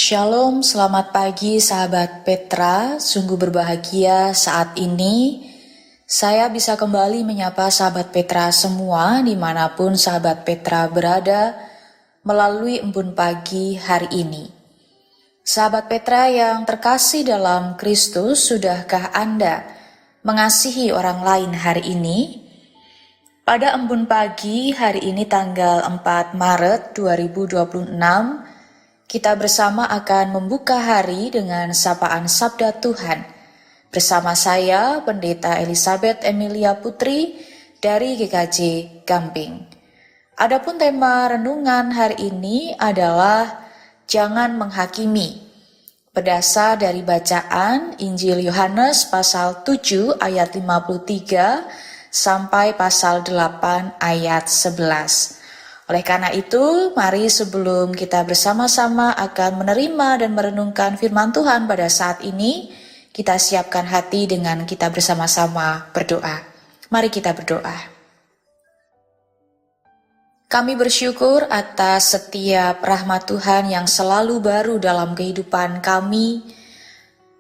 Shalom, selamat pagi sahabat Petra. Sungguh berbahagia saat ini saya bisa kembali menyapa sahabat Petra semua dimanapun sahabat Petra berada melalui embun pagi hari ini. Sahabat Petra yang terkasih dalam Kristus, sudahkah Anda mengasihi orang lain hari ini? Pada embun pagi hari ini tanggal 4 Maret 2026, kita bersama akan membuka hari dengan sapaan Sabda Tuhan. Bersama saya, Pendeta Elizabeth Emilia Putri dari GKJ Gamping. Adapun tema renungan hari ini adalah jangan menghakimi. Berdasar dari bacaan Injil Yohanes pasal 7 ayat 53 sampai pasal 8 ayat 11. Oleh karena itu, mari sebelum kita bersama-sama akan menerima dan merenungkan firman Tuhan pada saat ini, kita siapkan hati dengan kita bersama-sama berdoa. Mari kita berdoa. Kami bersyukur atas setiap rahmat Tuhan yang selalu baru dalam kehidupan kami,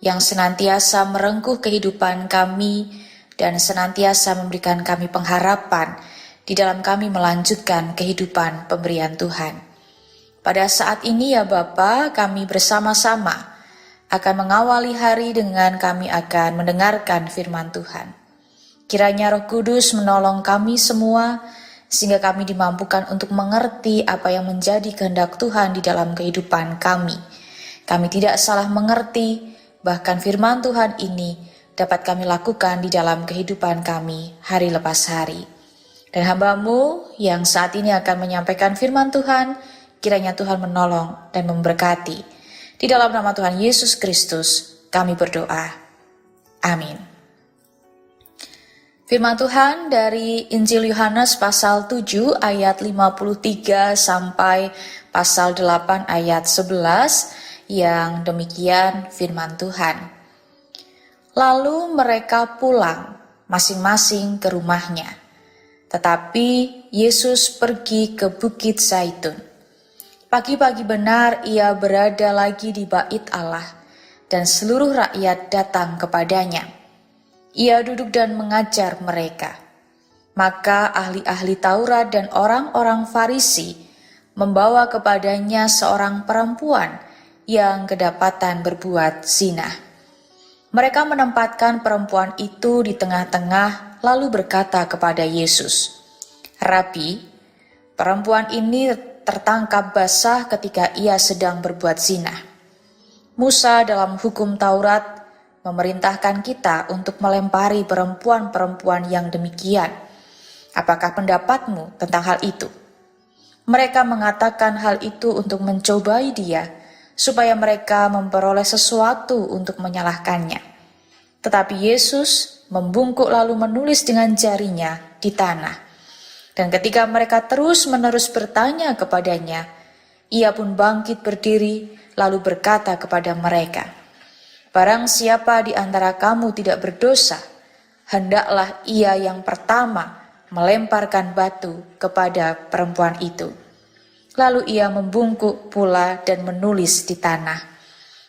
yang senantiasa merengkuh kehidupan kami, dan senantiasa memberikan kami pengharapan di dalam kami melanjutkan kehidupan pemberian Tuhan. Pada saat ini ya Bapa, kami bersama-sama akan mengawali hari dengan kami akan mendengarkan firman Tuhan. Kiranya Roh Kudus menolong kami semua, sehingga kami dimampukan untuk mengerti apa yang menjadi kehendak Tuhan di dalam kehidupan kami. Kami tidak salah mengerti, bahkan firman Tuhan ini dapat kami lakukan di dalam kehidupan kami hari lepas hari. Dan hamba-Mu yang saat ini akan menyampaikan firman Tuhan, kiranya Tuhan menolong dan memberkati. Di dalam nama Tuhan Yesus Kristus, kami berdoa. Amin. Firman Tuhan dari Injil Yohanes pasal 7 ayat 53 sampai pasal 8 ayat 11, yang demikian firman Tuhan. Lalu mereka pulang masing-masing ke rumahnya. Tetapi Yesus pergi ke Bukit Zaitun. Pagi-pagi benar ia berada lagi di bait Allah, dan seluruh rakyat datang kepadanya. Ia duduk dan mengajar mereka. Maka ahli-ahli Taurat dan orang-orang Farisi membawa kepadanya seorang perempuan yang kedapatan berbuat zina. Mereka menempatkan perempuan itu di tengah-tengah lalu berkata kepada Yesus, "Rabi, perempuan ini tertangkap basah ketika ia sedang berbuat zina. Musa dalam hukum Taurat memerintahkan kita untuk melempari perempuan-perempuan yang demikian. Apakah pendapatmu tentang hal itu?" Mereka mengatakan hal itu untuk mencobai dia, supaya mereka memperoleh sesuatu untuk menyalahkannya. Tetapi Yesus membungkuk lalu menulis dengan jarinya di tanah. Dan ketika mereka terus-menerus bertanya kepadanya, ia pun bangkit berdiri lalu berkata kepada mereka, "Barang siapa di antara kamu tidak berdosa, hendaklah ia yang pertama melemparkan batu kepada perempuan itu." Lalu ia membungkuk pula dan menulis di tanah.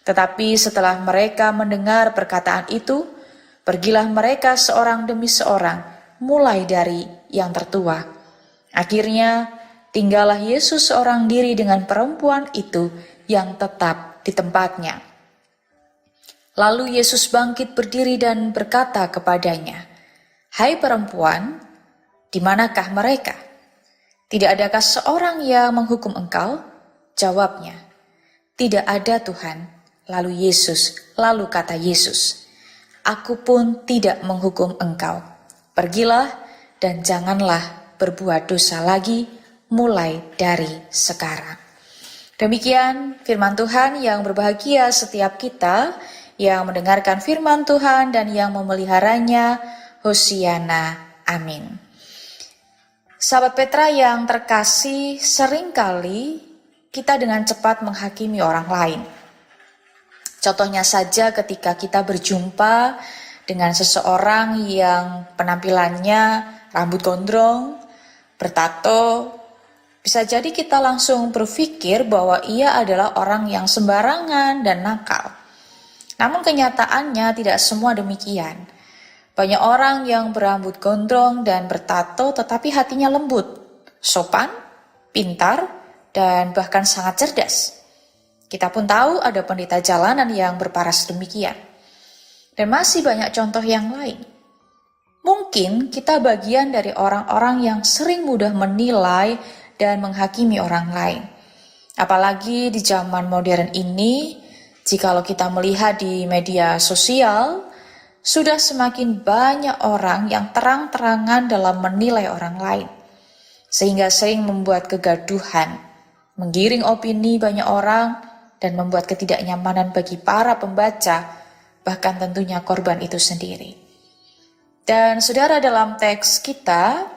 Tetapi setelah mereka mendengar perkataan itu, pergilah mereka seorang demi seorang, mulai dari yang tertua. Akhirnya tinggallah Yesus seorang diri dengan perempuan itu yang tetap di tempatnya. Lalu Yesus bangkit berdiri dan berkata kepadanya, "Hai perempuan, di manakah mereka? Tidak adakah seorang yang menghukum engkau?" Jawabnya, "Tidak ada Tuhan." Lalu kata Yesus, "Aku pun tidak menghukum engkau. Pergilah dan janganlah berbuat dosa lagi mulai dari sekarang." Demikian firman Tuhan yang berbahagia setiap kita yang mendengarkan firman Tuhan dan yang memeliharanya. Hosiana. Amin. Sahabat Petra yang terkasih, seringkali kita dengan cepat menghakimi orang lain. Contohnya saja ketika kita berjumpa dengan seseorang yang penampilannya rambut gondrong, bertato, Bisa jadi kita langsung berpikir bahwa ia adalah orang yang sembarangan dan nakal. Namun kenyataannya tidak semua demikian. Banyak orang yang berambut gondrong dan bertato tetapi hatinya lembut, sopan, pintar, dan bahkan sangat cerdas. Kita pun tahu ada pendeta jalanan yang berparas demikian. Dan masih banyak contoh yang lain. Mungkin kita bagian dari orang-orang yang sering mudah menilai dan menghakimi orang lain. Apalagi di zaman modern ini, jikalau kita melihat di media sosial, sudah semakin banyak orang yang terang-terangan dalam menilai orang lain. Sehingga sering membuat kegaduhan, menggiring opini banyak orang, dan membuat ketidaknyamanan bagi para pembaca, bahkan tentunya korban itu sendiri. Dan saudara, dalam teks kita,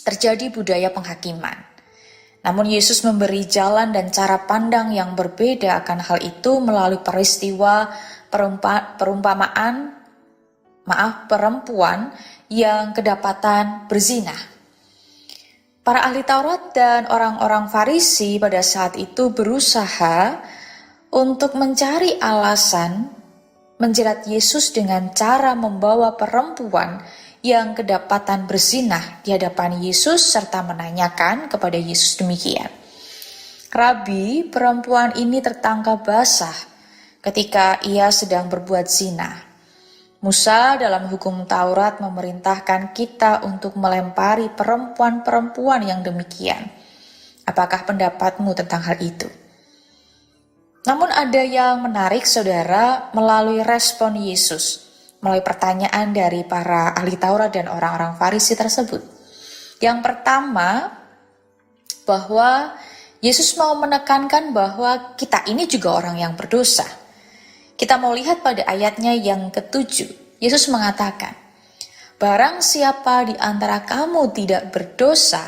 terjadi budaya penghakiman. Namun Yesus memberi jalan dan cara pandang yang berbeda akan hal itu melalui peristiwa perempuan yang kedapatan berzina. Para ahli Taurat dan orang-orang Farisi pada saat itu berusaha untuk mencari alasan menjerat Yesus dengan cara membawa perempuan yang kedapatan berzinah di hadapan Yesus serta menanyakan kepada Yesus demikian. Rabi, perempuan ini tertangkap basah ketika ia sedang berbuat zina. Musa dalam hukum Taurat memerintahkan kita untuk melempari perempuan-perempuan yang demikian. Apakah pendapatmu tentang hal itu? Namun ada yang menarik saudara melalui respon Yesus, melalui pertanyaan dari para ahli Taurat dan orang-orang Farisi tersebut. Yang pertama, bahwa Yesus mau menekankan bahwa kita ini juga orang yang berdosa. Kita mau lihat pada ayatnya yang ke-7, Yesus mengatakan, "Barang siapa di antara kamu tidak berdosa,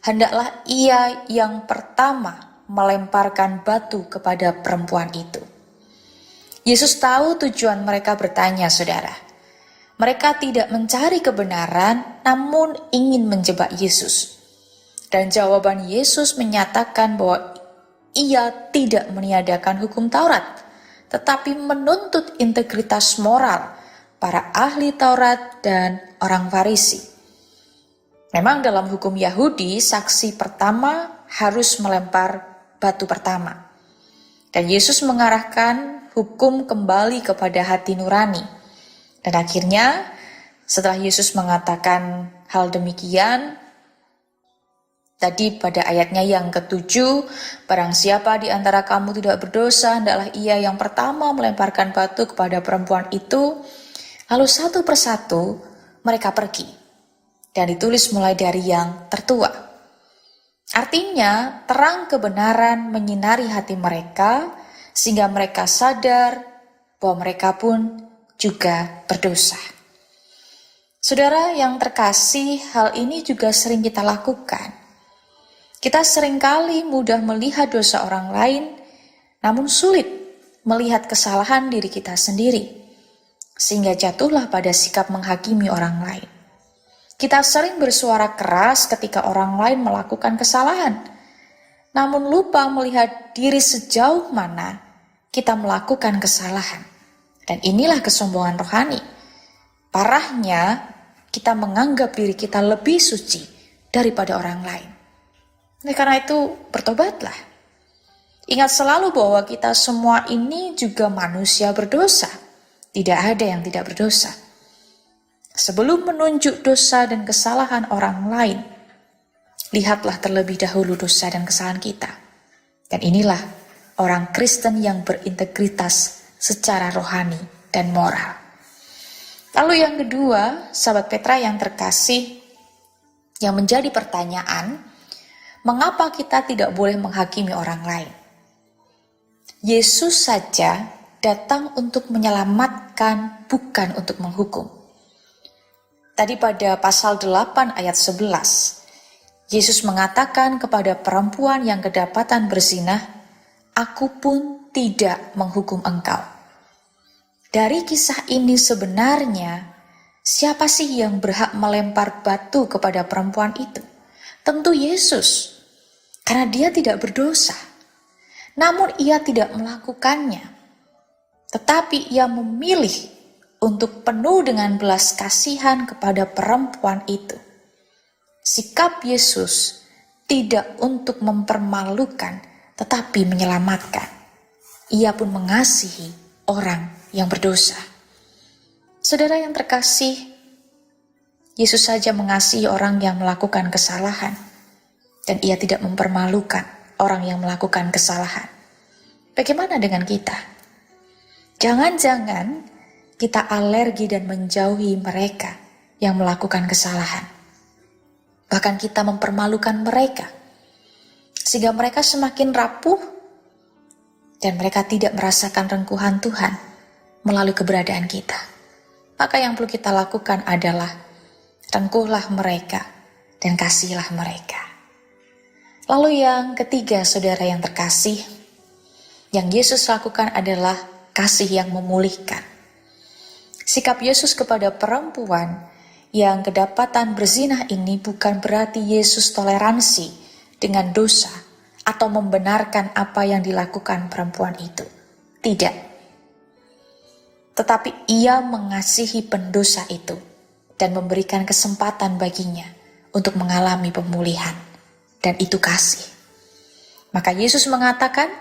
hendaklah ia yang pertama melemparkan batu kepada perempuan itu." Yesus tahu tujuan mereka bertanya, saudara. Mereka tidak mencari kebenaran, namun ingin menjebak Yesus. Dan jawaban Yesus menyatakan bahwa ia tidak meniadakan hukum Taurat, tetapi menuntut integritas moral para ahli Taurat dan orang Farisi. Memang dalam hukum Yahudi, saksi pertama harus melempar batu pertama. Dan Yesus mengarahkan hukum kembali kepada hati nurani. Dan akhirnya setelah Yesus mengatakan hal demikian, tadi pada ayatnya yang ke-7, barang siapa di antara kamu tidak berdosa, hendaklah ia yang pertama melemparkan batu kepada perempuan itu. Lalu satu persatu mereka pergi. Dan ditulis mulai dari yang tertua. Artinya terang kebenaran menyinari hati mereka, sehingga mereka sadar bahwa mereka pun juga berdosa. Saudara yang terkasih, hal ini juga sering kita lakukan. Kita seringkali mudah melihat dosa orang lain, namun sulit melihat kesalahan diri kita sendiri, sehingga jatuhlah pada sikap menghakimi orang lain. Kita sering bersuara keras ketika orang lain melakukan kesalahan, namun lupa melihat diri sejauh mana kita melakukan kesalahan. Dan inilah kesombongan rohani. Parahnya, kita menganggap diri kita lebih suci daripada orang lain. Oleh karena itu, bertobatlah. Ingat selalu bahwa kita semua ini juga manusia berdosa. Tidak ada yang tidak berdosa. Sebelum menunjuk dosa dan kesalahan orang lain, lihatlah terlebih dahulu dosa dan kesalahan kita. Dan inilah orang Kristen yang berintegritas secara rohani dan moral. Lalu yang kedua, sahabat Petra yang terkasih, yang menjadi pertanyaan, mengapa kita tidak boleh menghakimi orang lain? Yesus saja datang untuk menyelamatkan, bukan untuk menghukum. Tadi pada pasal 8 ayat 11, Yesus mengatakan kepada perempuan yang kedapatan berzinah, "Aku pun tidak menghukum engkau." Dari kisah ini sebenarnya, siapa sih yang berhak melempar batu kepada perempuan itu? Tentu Yesus, karena dia tidak berdosa. Namun ia tidak melakukannya, tetapi ia memilih untuk penuh dengan belas kasihan kepada perempuan itu. Sikap Yesus tidak untuk mempermalukan, tetapi menyelamatkan. Ia pun mengasihi orang yang berdosa. Saudara yang terkasih, Yesus saja mengasihi orang yang melakukan kesalahan, dan ia tidak mempermalukan orang yang melakukan kesalahan. Bagaimana dengan kita? Jangan-jangan kita alergi dan menjauhi mereka yang melakukan kesalahan. Bahkan kita mempermalukan mereka, sehingga mereka semakin rapuh dan mereka tidak merasakan rengkuhan Tuhan melalui keberadaan kita. Maka yang perlu kita lakukan adalah rengkuhlah mereka dan kasihilah mereka. Lalu yang ketiga, saudara yang terkasih, yang Yesus lakukan adalah kasih yang memulihkan. Sikap Yesus kepada perempuan yang kedapatan berzinah ini bukan berarti Yesus toleransi dengan dosa atau membenarkan apa yang dilakukan perempuan itu. Tidak. Tetapi ia mengasihi pendosa itu dan memberikan kesempatan baginya untuk mengalami pemulihan. Dan itu kasih. Maka Yesus mengatakan,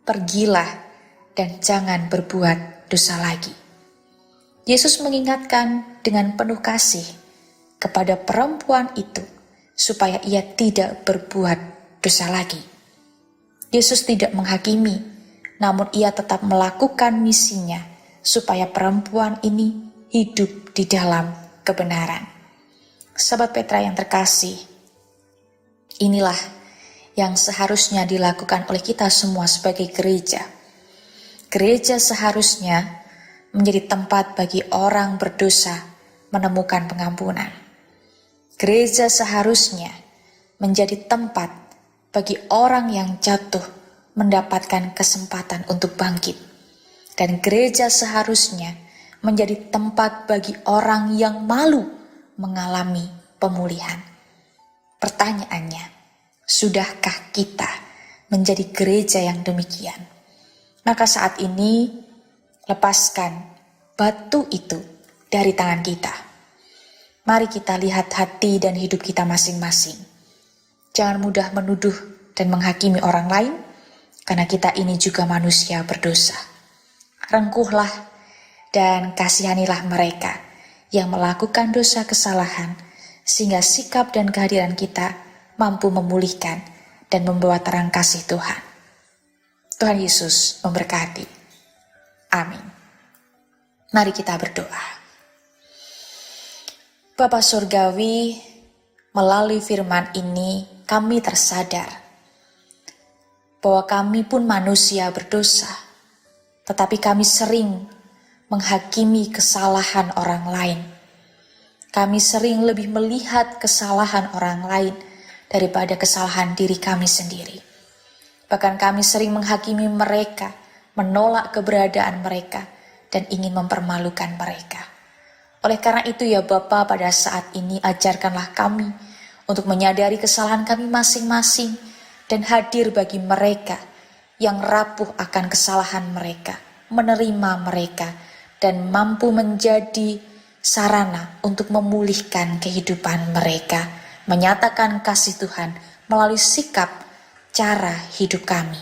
pergilah dan jangan berbuat dosa lagi. Yesus mengingatkan dengan penuh kasih kepada perempuan itu supaya ia tidak berbuat dosa lagi. Yesus tidak menghakimi, namun ia tetap melakukan misinya supaya perempuan ini hidup di dalam kebenaran. Sahabat Petra yang terkasih, inilah yang seharusnya dilakukan oleh kita semua sebagai gereja. Gereja seharusnya menjadi tempat bagi orang berdosa menemukan pengampunan. Gereja seharusnya menjadi tempat bagi orang yang jatuh mendapatkan kesempatan untuk bangkit. Dan gereja seharusnya menjadi tempat bagi orang yang malu mengalami pemulihan. Pertanyaannya, sudahkah kita menjadi gereja yang demikian? Maka saat ini, lepaskan batu itu dari tangan kita. Mari kita lihat hati dan hidup kita masing-masing. Jangan mudah menuduh dan menghakimi orang lain, karena kita ini juga manusia berdosa. Rengkuhlah dan kasihanilah mereka yang melakukan dosa kesalahan, sehingga sikap dan kehadiran kita mampu memulihkan dan membawa terang kasih Tuhan. Tuhan Yesus memberkati. Amin. Mari kita berdoa. Bapa Surgawi, melalui firman ini kami tersadar bahwa kami pun manusia berdosa, tetapi kami sering menghakimi kesalahan orang lain. Kami sering lebih melihat kesalahan orang lain daripada kesalahan diri kami sendiri. Bahkan kami sering menghakimi mereka, menolak keberadaan mereka, dan ingin mempermalukan mereka. Oleh karena itu ya Bapa, pada saat ini ajarkanlah kami untuk menyadari kesalahan kami masing-masing dan hadir bagi mereka yang rapuh akan kesalahan mereka, menerima mereka, dan mampu menjadi sarana untuk memulihkan kehidupan mereka, menyatakan kasih Tuhan melalui sikap cara hidup kami.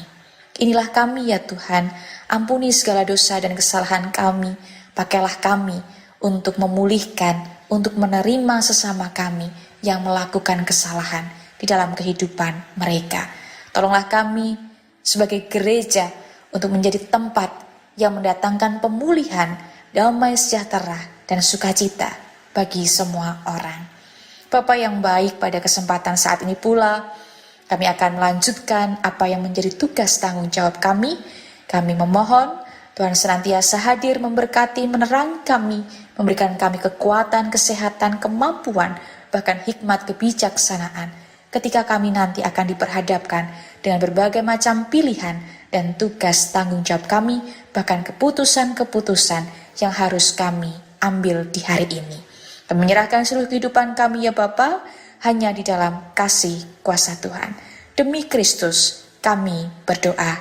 Inilah kami ya Tuhan, ampuni segala dosa dan kesalahan kami, pakailah kami untuk memulihkan, untuk menerima sesama kami yang melakukan kesalahan di dalam kehidupan mereka. Tolonglah kami sebagai gereja untuk menjadi tempat yang mendatangkan pemulihan, damai sejahtera, dan sukacita bagi semua orang. Bapa yang baik, pada kesempatan saat ini pula, kami akan melanjutkan apa yang menjadi tugas tanggung jawab kami. Kami memohon Tuhan senantiasa hadir, memberkati, menerangi kami, memberikan kami kekuatan, kesehatan, kemampuan, bahkan hikmat kebijaksanaan ketika kami nanti akan diperhadapkan dengan berbagai macam pilihan dan tugas tanggung jawab kami, bahkan keputusan-keputusan yang harus kami ambil di hari ini. Kami menyerahkan seluruh kehidupan kami ya Bapa, hanya di dalam kasih kuasa Tuhan. Demi Kristus kami berdoa.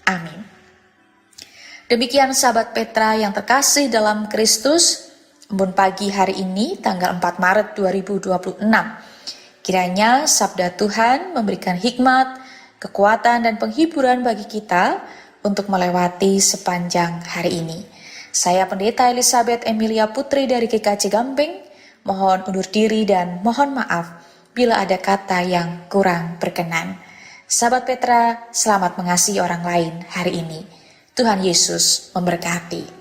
Amin. Demikian sahabat Petra yang terkasih dalam Kristus, embun pagi hari ini tanggal 4 Maret 2026. Kiranya sabda Tuhan memberikan hikmat, kekuatan dan penghiburan bagi kita untuk melewati sepanjang hari ini. Saya Pendeta Elizabeth Emilia Putri dari GKJ Gamping, mohon undur diri dan mohon maaf bila ada kata yang kurang berkenan. Sahabat Petra, selamat mengasihi orang lain hari ini. Tuhan Yesus memberkati.